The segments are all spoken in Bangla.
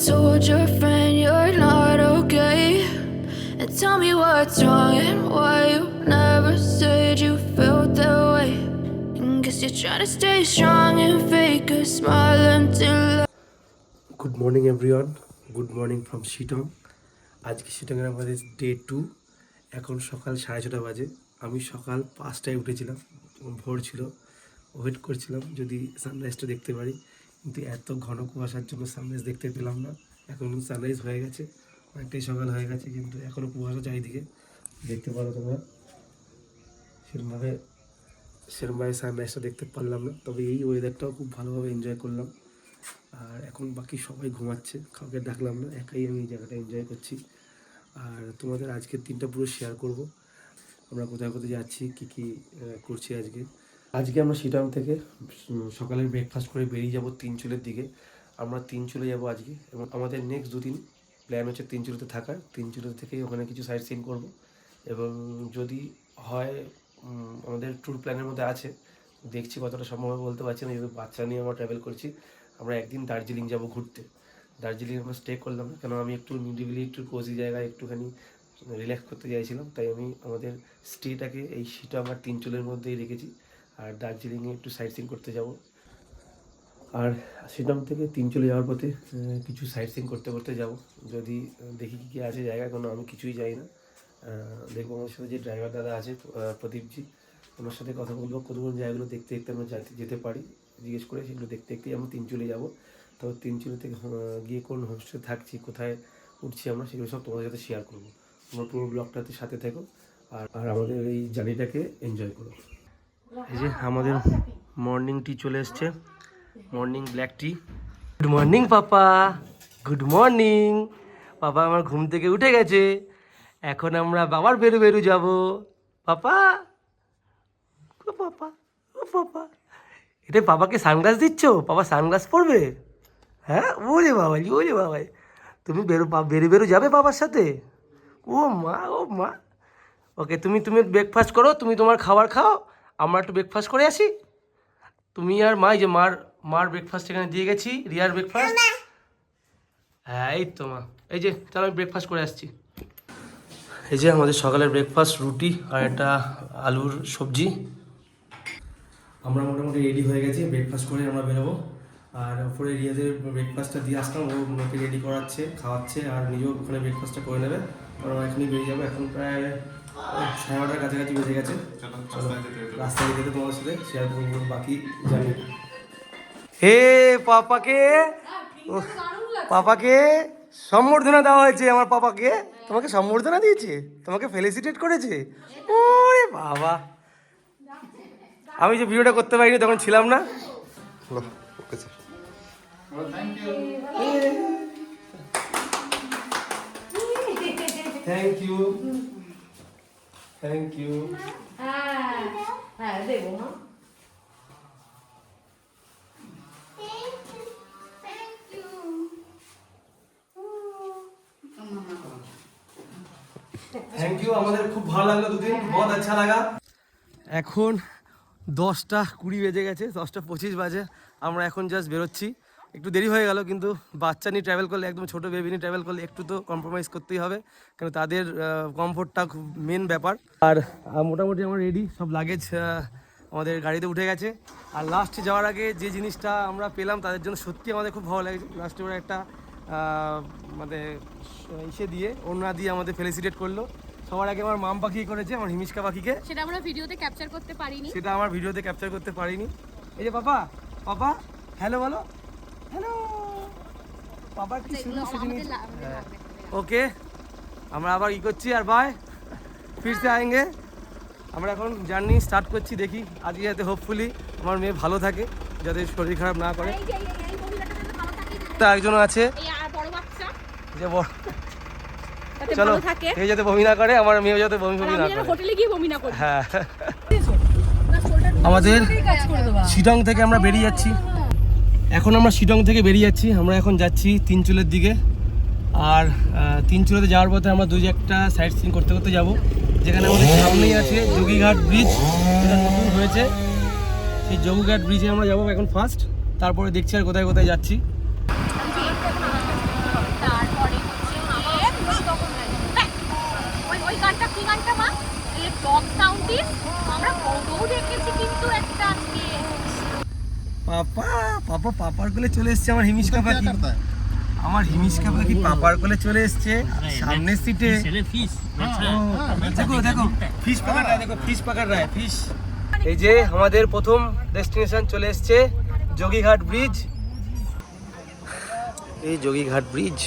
told your friend you're not okay? And tell me what's wrong and why you never said you felt that way. And guess you're trying to stay strong and fake a smile until good morning everyone, good morning from Sittong. আজকে শিটংয়ের আমাদের ডে 2। এখন সকাল 6:30 বাজে। আমি সকাল 5টায় উঠেছিলাম, ভোর ছিল, ওয়েট করছিলাম যদি সানরাইজটা দেখতে পারি, কিন্তু এত ঘন কুয়াশার জন্য সানরাইজ দেখতে পেলাম না। এখন সানরাইজ হয়ে গেছে, অনেকটাই সকাল হয়ে গেছে, কিন্তু এখনও কুয়াশা চারিদিকে দেখতে পারো তোমরা। সেরকমভাবে সানরাইজটা দেখতে পারলাম না, তবে এই ওয়েদারটাও খুব ভালোভাবে এনজয় করলাম। আর এখন বাকি সবাই ঘুমাচ্ছে, কাউকে ডাকলাম না, একাই আমি এই জায়গাটা এনজয় করছি। আর তোমাদের আজকের দিনটা পুরো শেয়ার করব, আমরা কোথায় কোথায় যাচ্ছি, কী কী করছি। আজকে আমরা শিটং থেকে সকালে ব্রেকফাস্ট করে বেরিয়ে যাব তিনচুলের দিকে। আমরা তিনচুলে যাব আজকে, এবং আমাদের নেক্সট দুদিন প্ল্যান হচ্ছে তিনচুলেতে থাকার। তিনচুলে থেকেই ওখানে কিছু সাইট সিন করব, এবং যদি হয় আমাদের ট্যুর প্ল্যানের মধ্যে আছে, দেখছি কতটা সম্ভব বলতে পারছি না, যেহেতু বাচ্চা নিয়ে আমরা ট্রাভেল করছি। আমরা একদিন দার্জিলিং যাব ঘুরতে। দার্জিলিং আমরা স্টে করলাম না, কেন আমি একটু নিরিবিলি, একটু কোজি জায়গায় একটুখানি রিল্যাক্স করতে চাইছিলাম, তাই আমি আমাদের স্টেটাকে এই শিটং আর তিনচুলের মধ্যেই রেখেছি। আর দার্জিলিংয়ে একটু সাইট সিন করতে যাব। আর শিটং থেকে তিনচুলে যাওয়ার পথে কিছু সাইট সিন করতে করতে যাব, যদি দেখি কী কী আছে জায়গা, কোনো আমি কিছুই যাই না। দেখবো আমার সাথে যে ড্রাইভার দাদা আছে প্রদীপজি, ওনার সাথে কথা বলবো, কোন কোন জায়গাগুলো দেখতে দেখতে আমরা যেতে পারি জিজ্ঞেস করে, সেগুলো দেখতে দেখতেই আমরা তিনচুলে যাব। তো তিনচুলে থেকে গিয়ে কোন হোমস্টে থাকছি, কোথায় উঠছি আমরা, সেগুলো সব তোমাদের সাথে শেয়ার করবো। তোমরা পুরো ব্লগটাতে সাথে থেকো আর আমাদের এই জার্নিটাকে এনজয় করো। এই যে আমাদের মর্নিং টি চলে এসছে, মর্নিং ব্ল্যাক টি। গুড মর্নিং পাপা, গুড মর্নিং। পাপা আমার ঘুম থেকে উঠে গেছে, এখন আমরা বাবার বেরু যাব। পাপা, ও পাপা, ও পাপা, এটা পাপাকে সানগ্লাস দিচ্ছ? পাপা সানগ্লাস পরবে? হ্যাঁ, ওরে বাবাই, ওরে বাবাই, তুমি বেরু যাবে বাবার সাথে? ও মা, ও মা। ওকে, তুমি ব্রেকফাস্ট করো, তুমি তোমার খাবার খাও, আমরা একটু ব্রেকফাস্ট করে আসি। তুমি আর মা, এই যে মার ব্রেকফাস্ট এখানে দিয়ে গেছি, রিয়ার ব্রেকফাস্ট। হ্যাঁ এই তো মা, এই যে চলো আমি ব্রেকফাস্ট করে আসছি। এই যে আমাদের সকালের ব্রেকফাস্ট, রুটি আর একটা আলুর সবজি। আমরা মোটামুটি রেডি হয়ে গেছি, ব্রেকফাস্ট করে আমরা বেরোবো। আর ওপরে রিয়াদের ব্রেকফাস্টটা দিয়ে আসলাম, ও ওকে রেডি করাচ্ছে, খাওয়াচ্ছে, আর নিজেও ওখানে ব্রেকফাস্টটা করে নেবে। আর আমরা এখনই বেরিয়ে যাবো, এখন প্রায় 9:30 কাছাকাছি বেজে গেছে। রাস্তায় যেতে তোমার সাথে শেয়ার করবো বাকি জানি। হে পাপাকে সম্বর্ধনা দেওয়া হয়েছে, আমার পাপাকে। তোমাকে সম্বর্ধনা দিয়েছে, তোমাকে ফেলিসিটেট করেছে। ওরে বাবা, আমি যে ভিডিওটা করতে পারিনি তখন ছিলাম না। Thank you, thank you. হ্যাঁ দেবো মা। থ্যাংক ইউ, আমাদের খুব ভালো লাগলো, দুদিন বহুত আচ্ছা লাগা। এখন 10:20 বেজে গেছে, 10:25 বাজে। আমরা এখন জাস্ট বেরোচ্ছি, একটু দেরি হয়ে গেল, কিন্তু বাচ্চা নিয়ে ট্রাভেল করলে, একদম ছোটো বেবি নিয়ে ট্রাভেল করলে একটু তো কম্প্রোমাইজ করতেই হবে, কারণ তাদের কমফোর্টটা খুব মেন ব্যাপার। আর মোটামুটি আমার রেডি, সব লাগেজ আমাদের গাড়িতে উঠে গেছে। আর লাস্টে যাওয়ার আগে যে জিনিসটা আমরা পেলাম তাদের জন্য সত্যি আমাদের খুব ভালো লাগছে। লাস্টে ওরা একটা মানে ইসে দিয়ে, ওড়না দিয়ে আমাদের ফেলিসিটেট করলো। সবার আগে আমার মাম পাখি করেছে, আমার হিমিশকা পাখিকে। সেটা আমরা ভিডিওতে ক্যাপচার করতে পারিনি। এই যে পাপা, পাপা হ্যালো বলো, হ্যালো পাপা, কি সুন্দর জিনিস। ওকে, আমরা আবার ই করছি, আর বাই, ফিরতে আएंगे। আমরা এখন জার্নি স্টার্ট করছি, দেখি আজকে যাতে হোপফুলি আমার মেয়ে ভালো থাকে, যাতে শরীর খারাপ না করে। তা একজন আছে যে চলো, এই যাতে বমি না করে, আমার মেয়ে যাতে বমি না করে, হোটেলে গিয়ে বমি না করে। হ্যাঁ, আমাদের শিটং থেকে আমরা বেরিয়ে যাচ্ছি। আমরা এখন যাচ্ছি তিনচুলের দিকে। আর তিনচুলেতে যাওয়ার পথে আমরা একটা সাইট সিন করতে করতে যাব, যেখানে আমাদের সামনেই আছে যোগীঘাট ব্রিজ, যেটা নতুন হয়েছে। সেই যোগীঘাট ব্রিজে আমরা যাবো এখন ফার্স্ট, তারপরে দেখছি আর কোথায় কোথায় যাচ্ছি। গানটা কি গানটা মা? এই টপ সাউন্ডিস আমরা কতও দেখেছি কিন্তু একটা আজকে। পাপার কোলে চলে এসেছে আমার হিমিশকা পাখি। আমার হিমিশকা পাখি পাপার কোলে চলে এসেছে সামনের সিটে। দেখো ফিশ পাকার রায়, দেখো ফিশ পাকার রায়, ফিশ। এই যে আমাদের প্রথম ডেস্টিনেশন চলে এসেছে যোগীঘাট ব্রিজ। এই যোগীঘাট ব্রিজ।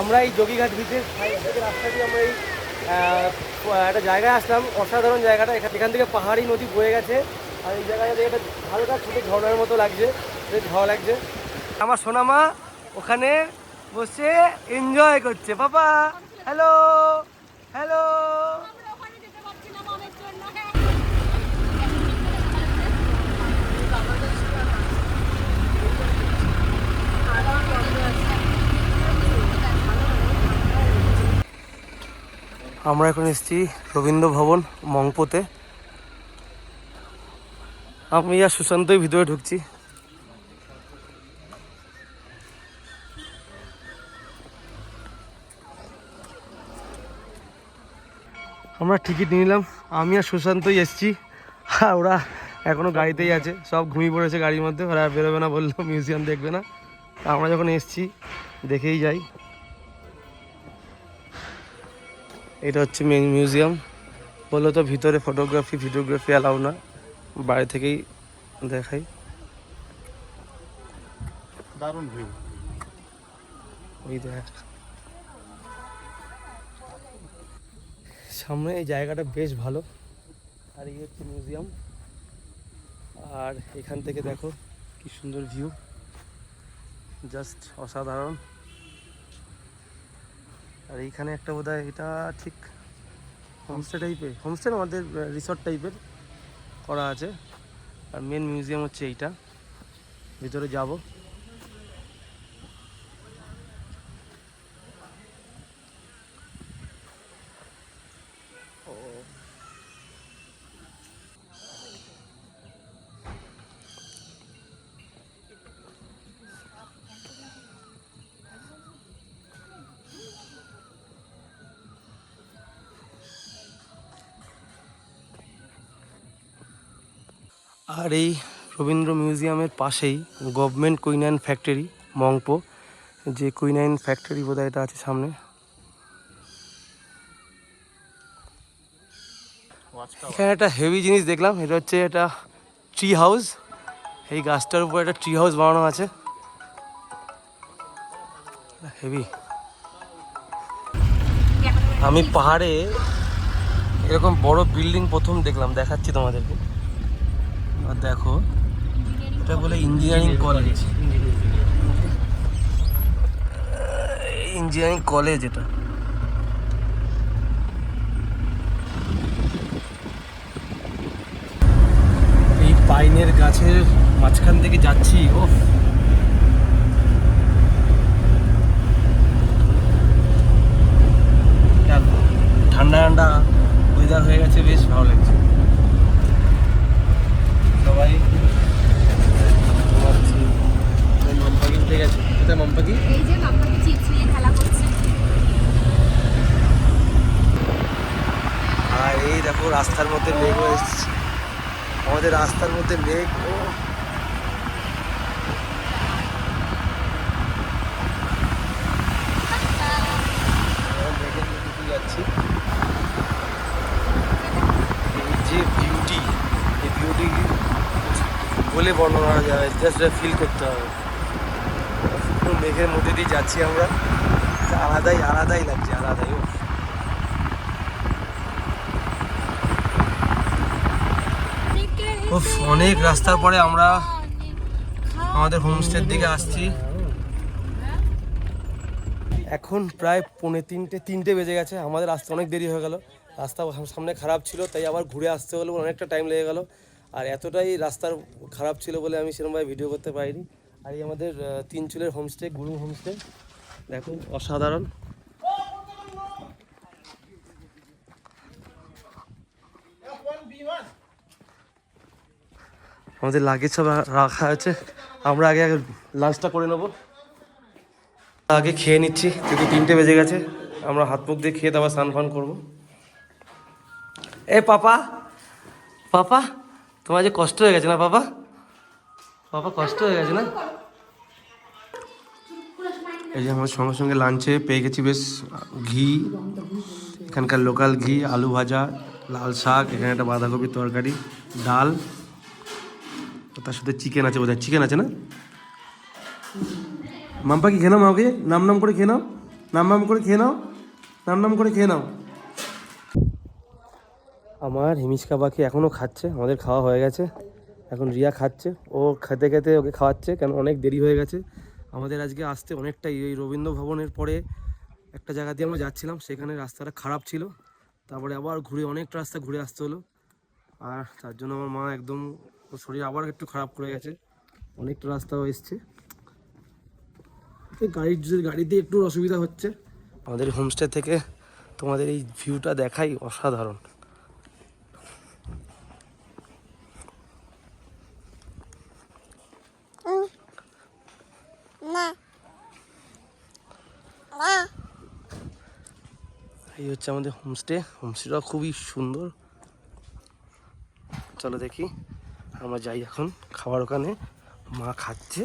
আমরা এই যোগীঘাট ব্রিজের সাইড থেকে রাস্তা দিয়ে আমরা এই একটা জায়গায় আসলাম, অসাধারণ জায়গাটা। এখান থেকে পাহাড়ি নদী বয়ে গেছে আর এই জায়গায় একটা হালকা ছোটো ঝর্ণার মতো লাগছে, বেশ ভালো লাগছে। আমার সোনামা ওখানে বসে এনজয় করছে। বাবা হ্যালো হ্যালো। আমরা এখন এসেছি রবীন্দ্র ভবন মংপোতে। আমি আর সুশান্তই ভিতরে ঢুকছি। আমরা টিকিট নিয়ে নিলাম, আমি আর সুশান্তই এসেছি। ওরা এখনও গাড়িতেই আছে, সব ঘুমিয়ে পড়েছে গাড়ির মধ্যে। ওরা বেরোবে না বললো, মিউজিয়াম দেখবে না। আমরা যখন এসেছি দেখেই যাই। এটা হচ্ছে মেন মিউজিয়াম। বললো তো ভিতরে ভিডিওগ্রাফি অ্যালাউ না, বাইরে থেকেই দেখাই। দারুণ ভিউ, ওই দেখ সামনে। এই জায়গাটা বেশ ভালো। আর এই হচ্ছে মিউজিয়াম। আর এখান থেকে দেখো কি সুন্দর ভিউ, জাস্ট অসাধারণ। আর এইখানে একটা বোধহয় এটা ঠিক হোমস্টে টাইপের, হোমস্টে আমাদের রিসর্ট টাইপের করা আছে। আর মেন মিউজিয়াম হচ্ছে এইটা, ভিতরে যাব। আর এই রবীন্দ্র মিউজিয়ামের পাশেই গভর্নমেন্ট কুইনাইন ফ্যাক্টরি মংপো, যে কুইনাইন ফ্যাক্টরি বোধহয় এটা আছে সামনে। এখানে একটা হেভি জিনিস দেখলাম, এটা হচ্ছে এটা ট্রি হাউস। এই গাছটার উপর একটা ট্রি হাউস বানানো আছে, হেভি। আমি পাহাড়ে এরকম বড় বিল্ডিং প্রথম দেখলাম, দেখাচ্ছি তোমাদেরকে। আর দেখো এটা বলে ইঞ্জিনিয়ারিং কলেজ, ইঞ্জিনিয়ারিং কলেজ এটা। এই পাইনের গাছের মাঝখান থেকে যাচ্ছি, ও ঠান্ডা ঠান্ডা ওয়েদার হয়ে গেছে, বেশ ভালো লাগছে। সবাই মামপাকি উঠে গেছে। কোথায় মামপাকি? এই যে মাম্পাকি চিপস নিয়ে খেলা করছে। আর এই দেখো রাস্তার মধ্যে মেঘ হয়ে এসেছে, আমাদের রাস্তার মধ্যে মেঘ। মেঘের মধ্যে যাচ্ছি। এই যে বিউটি, এই বিউটি বলে বর্ণনা করা যাবে, জাস্ট ফিল করতে হবে। পুরো মেঘের মধ্যে দিয়ে যাচ্ছি আমরা, আলাদাই লাগছে, আলাদাই। অনেক রাস্তার পরে আমরা আমাদের হোমস্টের দিকে আসছি। এখন প্রায় 3:45 বেজে গেছে। আমাদের আসতে অনেক দেরি হয়ে গেল, রাস্তা সামনে খারাপ ছিল, তাই আবার ঘুরে আসতে হলো, অনেকটা টাইম লেগে গেল। আর এতটাই রাস্তার খারাপ ছিল বলে আমি সেরকমভাবে ভিডিও করতে পারিনি। আর এই আমাদের 3 চুলের হোমস্টে, গুরু হোমস্টে, দেখো অসাধারণ। আমাদের লাগেজ সব রাখা আছে, আমরা আগে লাঞ্চটা করে নেবো। আগে খেয়ে নিচ্ছি, কিন্তু 3টে বেজে গেছে। আমরা হাত মুখ দিয়ে খেয়ে আবার স্নান ফান করবো। পাপা তোমার যে কষ্ট হয়ে গেছে না পাপা কষ্ট হয়ে গেছে না? এই যে আমার সঙ্গে সঙ্গে লাঞ্চে পেয়ে গেছি বেশ ঘি, এখানকার লোকাল ঘি, আলু ভাজা, লাল শাক, এখানে একটা বাঁধাকপির তরকারি, ডাল, তার সাথে চিকেন আছে, বোধহয় চিকেন আছে না? মাম্পা কি খেয়ে নাও, মাকে নাম করে খেয়ে নাও, নাম করে খেয়ে নাও, নাম করে খেয়ে নাও। আমার হিমিশকা পাখি এখনও খাচ্ছে, আমাদের খাওয়া হয়ে গেছে, এখন রিয়া খাচ্ছে। ও খেতে খেতে ওকে খাওয়াচ্ছে, কেন অনেক দেরি হয়ে গেছে আমাদের আজকে আসতে অনেকটাই। এই রবীন্দ্র ভবনের পরে একটা জায়গা দিয়ে আমরা যাচ্ছিলাম, সেখানে রাস্তাটা খারাপ ছিল, তারপরে আবার অনেকটা রাস্তা ঘুরে আসতে হলো। আর তার জন্য আমার মা একদম শরীর আবার একটু খারাপ করে গেছে, অনেকটা রাস্তাও এসছে, গাড়িতে একটু অসুবিধা হচ্ছে। আমাদের হোমস্টে থেকে তোমাদের এই ভিউটা দেখাই অসাধারণ। এই হচ্ছে আমাদের হোমস্টেটা খুবই সুন্দর। চলো দেখি, আমরা যাই এখন খাবার ওখানে, মা খাচ্ছে।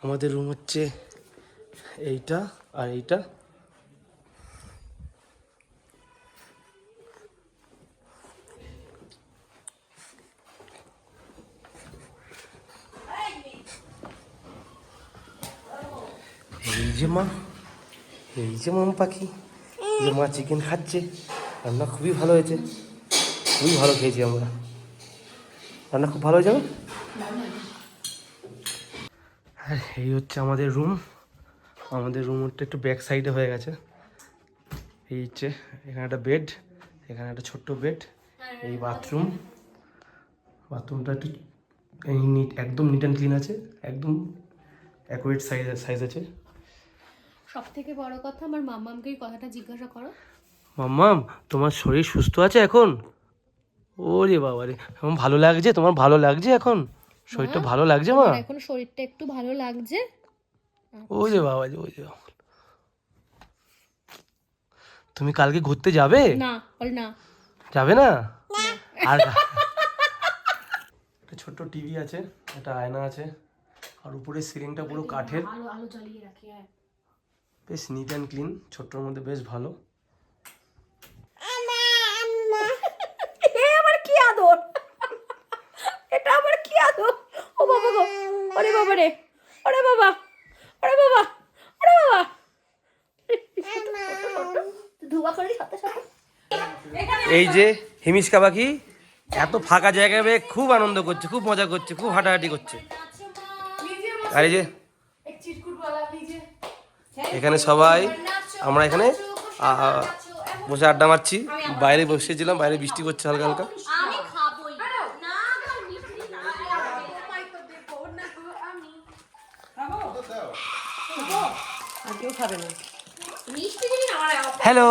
আমাদের রুম হচ্ছে এইটা আর এইটা। এই যে মাম পাখি, যে মা চিকেন খাচ্ছে, রান্না খুবই ভালো হয়েছে, খুবই ভালো খেয়েছি আমরা, রান্না খুব ভালো হয়েছে। আর এই হচ্ছে আমাদের রুম হচ্ছে একটু ব্যাক সাইডে হয়ে গেছে। এই হচ্ছে এখানে একটা বেড, এখানে একটা ছোট্ট বেড, এই বাথরুমটা একটু একদম নিট অ্যান্ড ক্লিন আছে, একদম অ্যাকুরেট সাইজ আছে। সব থেকে বড় কথা, আমার মাম্মামকে এই কথাটা জিজ্ঞাসা করো। মাম্মাম, তোমার শরীর সুস্থ আছে এখন? ওরে বাবা রে, এখন ভালো লাগছে? তোমার ভালো লাগছে এখন? শরীরটা ভালো লাগছে মা? এখন শরীরটা একটু ভালো লাগছে। ওই যে বাবা রে, ওই যে। তুমি কালকে ঘুরতে যাবে? না, বল না। যাবে না? আর একটা ছোট্ট টিভি আছে, একটা আয়না আছে, আর উপরে সিলিংটা পুরো কাঠের, আলো জ্বালিয়ে রাখি। বেশ নিট অ্যান্ড ক্লিন, ছোট্টর মধ্যে বেশ ভালো। আবার কি আদর, এটা আবার কি আদর? ও বাবা গো, ওরে বাবা রে, ওরে বাবা, ওরে বাবা, ওরে বাবা, ধোয়া করলি সাথে সাথে। এই যে হিমিশকা পাখি এত ফাঁকা জায়গায় পেয়ে খুব আনন্দ করছে, খুব মজা করছে, খুব হাঁটাহাঁটি করছে। আর এই যে এখানে সবাই আমরা এখানে বসে আড্ডা মারছি, বাইরে বসেছিলাম, বাইরে বৃষ্টি করছে হালকা হালকা। আমি খাবই না, মিষ্টি না, হ্যালো